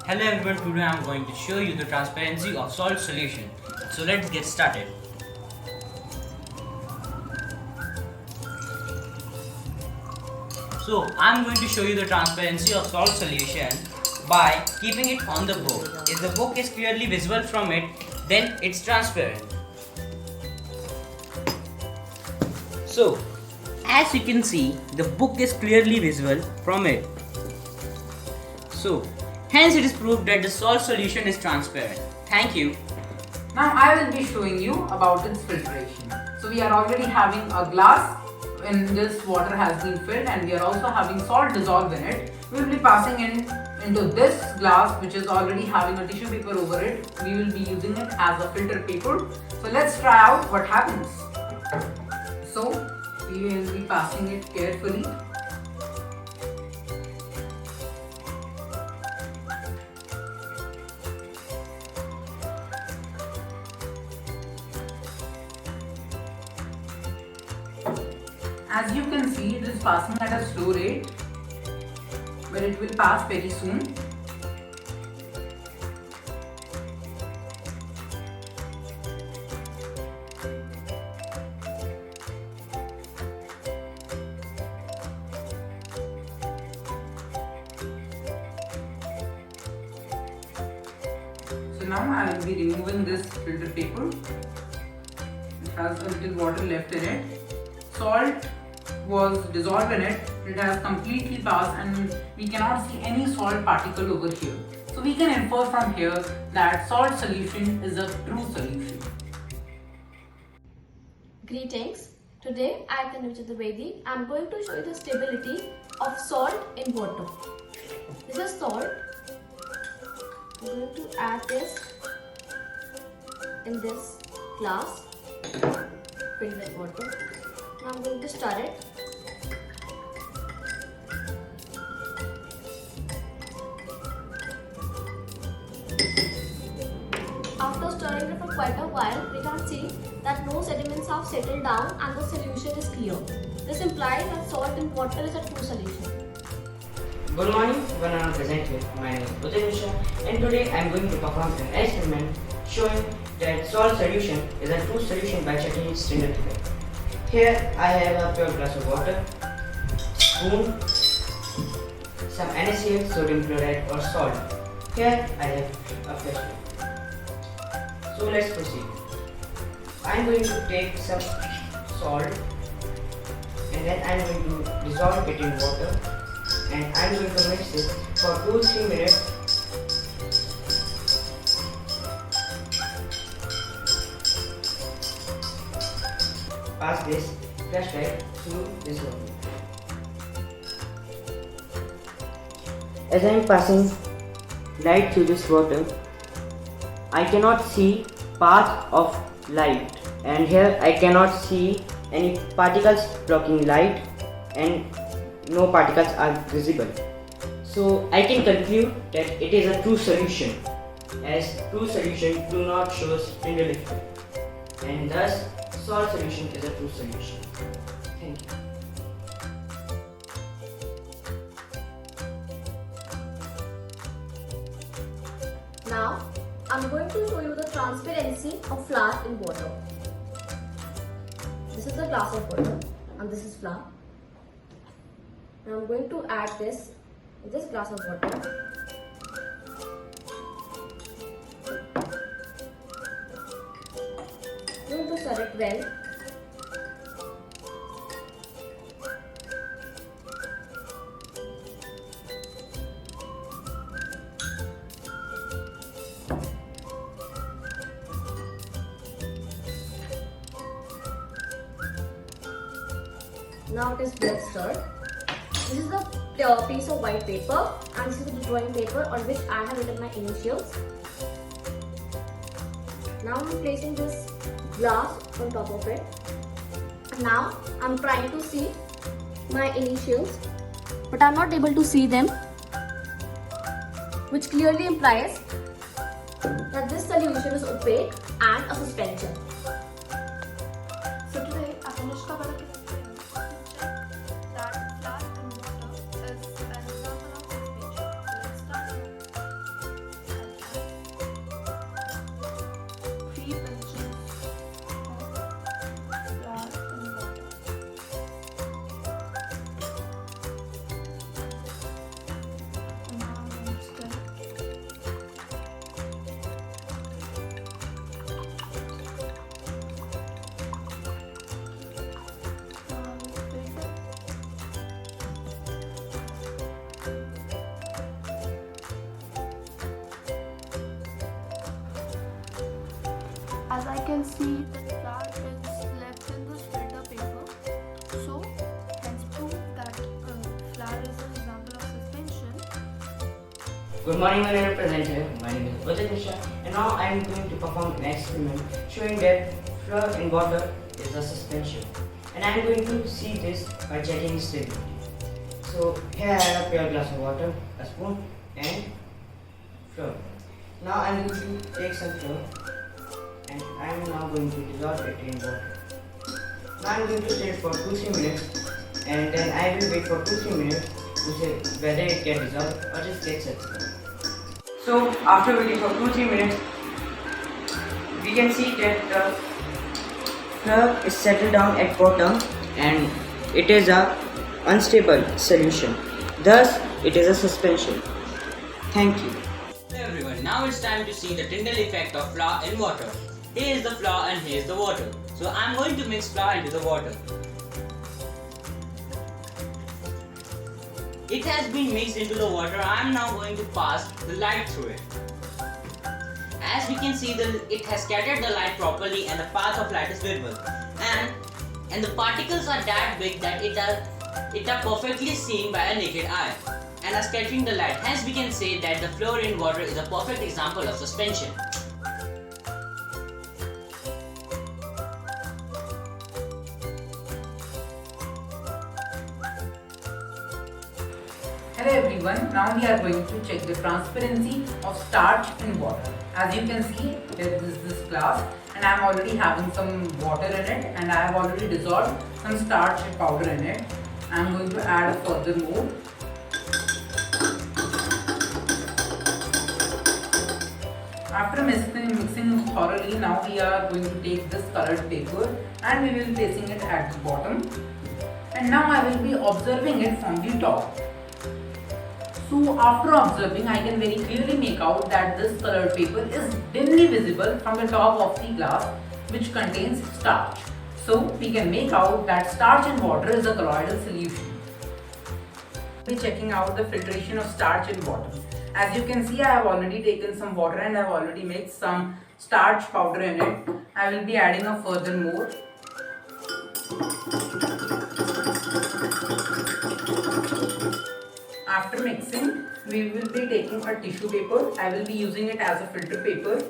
Hello everyone, today I am going to show you the transparency of salt solution. So let's get started. So I am going to show you the transparency of salt solution by keeping it on the book. If the book is clearly visible from it, then it's transparent. So as you can see, the book is clearly visible from it. So hence it is proved that the salt solution is transparent. Thank you. Now I will be showing you about its filtration. So we are already having a glass in this water has been filled, and we are also having salt dissolved in it. We will be passing into this glass which is already having a tissue paper over it. We will be using it as a filter paper. So let's try out what happens. So we will be passing it carefully. As you can see, it is passing at a slow rate, but it will pass very soon. So now I will be removing this filter paper. It has a little water left in it. Salt was dissolved in it. It has completely passed, and we cannot see any salt particle over here. So we can infer from here that salt solution is a true solution. Greetings. Today I am Tanuja Trivedi. I am going to show you the stability of salt in water. This is salt. I am going to add this in this glass filled with water. Now I am going to stir it. After stirring it for quite a while, we can see that no sediments have settled down and the solution is clear. This implies that salt in water is a true solution. Good morning, everyone present here. My name is Uday and today I am going to perform an experiment showing that salt solution is a true solution by checking its standard effect. Here I have a pure glass of water, spoon, some NaCl, sodium chloride or salt. Here I have a flashlight. So let's proceed. I am going to take some salt and then I am going to dissolve it in water, and I am going to mix it for 2-3 minutes. Pass this flashlight through this water. As I am passing light through this water, I cannot see path of light, and here I cannot see any particles blocking light, and no particles are visible. So I can conclude that it is a true solution, as true solution do not show spindle effect, and thus salt solution is a true solution. Thank you. Now I am going to show you the transparency of flour in water. This is the glass of water and this is flour. Now I am going to add this in this glass of water. I am going to stir it well. Now it is well stirred. This is a piece of white paper and this is the drawing paper on which I have written my initials. Now I am placing this glass on top of it. Now I am trying to see my initials, but I am not able to see them, which clearly implies that this solution is opaque and a suspension. So today I finished the that flour in water is an example of suspension. So let's start. can see that flour is left in this filter paper. So, hence prove that flour is an example of suspension. Good morning, my name is presenter. My name is Uttam, and now I am going to perform an experiment showing that flour in water is a suspension. And I am going to see this by checking stability. So here I have a pure glass of water, a spoon, and flour. Now I am going to take some flour and I am now going to dissolve it in water. Now I am going to stir it for 2-3 minutes, and then I will wait for 2-3 minutes to see whether it gets dissolved or just gets settled. So after waiting for 2-3 minutes, we can see that the flour is settled down at bottom and it is a unstable solution. Thus, it is a suspension. Thank you. Hello everyone, now it's time to see the Tyndall effect of flour in water. Here is the flour and here is the water. So I am going to mix flour into the water. It has been mixed into the water. I am now going to pass the light through it. As we can see, it has scattered the light properly and the path of light is visible. And the particles are that big that it are perfectly seen by a naked eye and are scattering the light. Hence we can say that the flour in water is a perfect example of suspension. Hello everyone, now we are going to check the transparency of starch in water. As you can see, there is this glass and I am already having some water in it and I have already dissolved some starch powder in it. I am going to add further more. After mixing thoroughly, now we are going to take this colored paper and we will be placing it at the bottom. And now I will be observing it from the top. So after observing, I can very clearly make out that this colored paper is dimly visible from the top of the glass which contains starch. So we can make out that starch in water is a colloidal solution. We will be checking out the filtration of starch in water. As you can see, I have already taken some water and I have already mixed some starch powder in it. I will be adding a further more. After mixing, we will be taking a tissue paper. I will be using it as a filter paper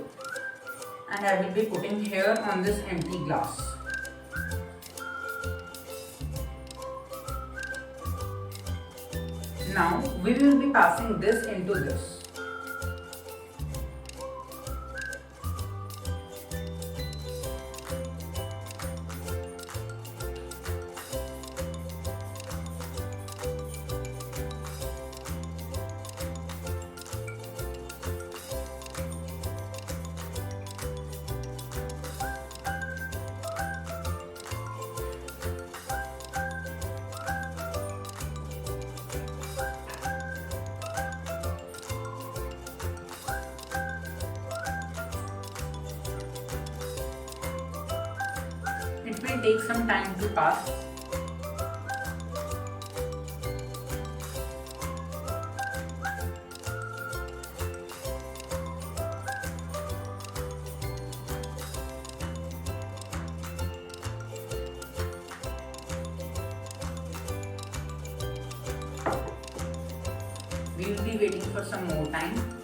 and I will be putting here on this empty glass. Now we will be passing this into this. It will take some time to pass. We will be waiting for some more time.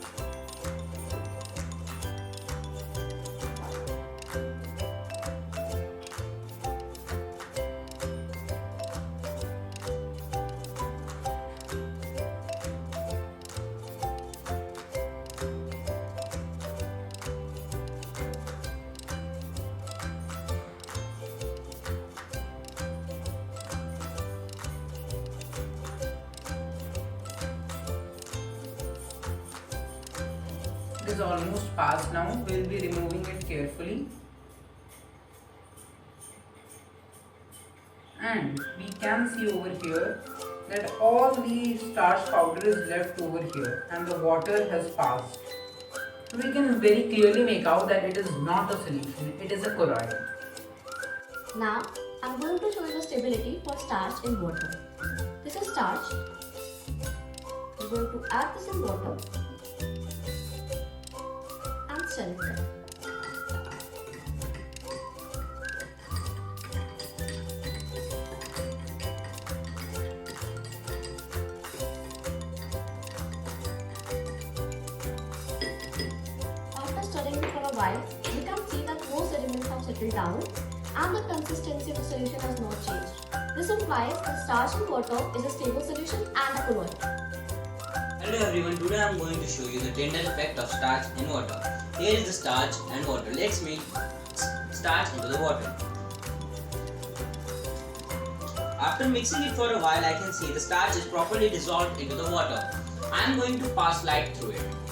It is almost passed now. We will be removing it carefully. And we can see over here that all the starch powder is left over here and the water has passed. So we can very clearly make out that it is not a solution, it is a colloid. Now, I'm going to show you the stability for starch in water. This is starch. We're going to add this in water and stir it. while, we can see that more sediments have settled down and the consistency of the solution has not changed. This implies that starch in water is a stable solution and a colloid. Hello everyone, today I am going to show you the Tyndall effect of starch in water. Here is the starch and water. Let's mix starch into the water. After mixing it for a while, I can see the starch is properly dissolved into the water. I am going to pass light through it.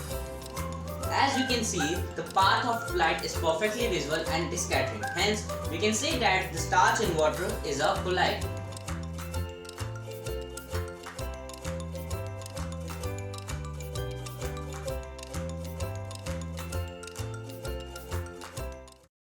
As you can see, the path of light is perfectly visible and it is scattering. Hence, we can say that the starch in water is a colloid.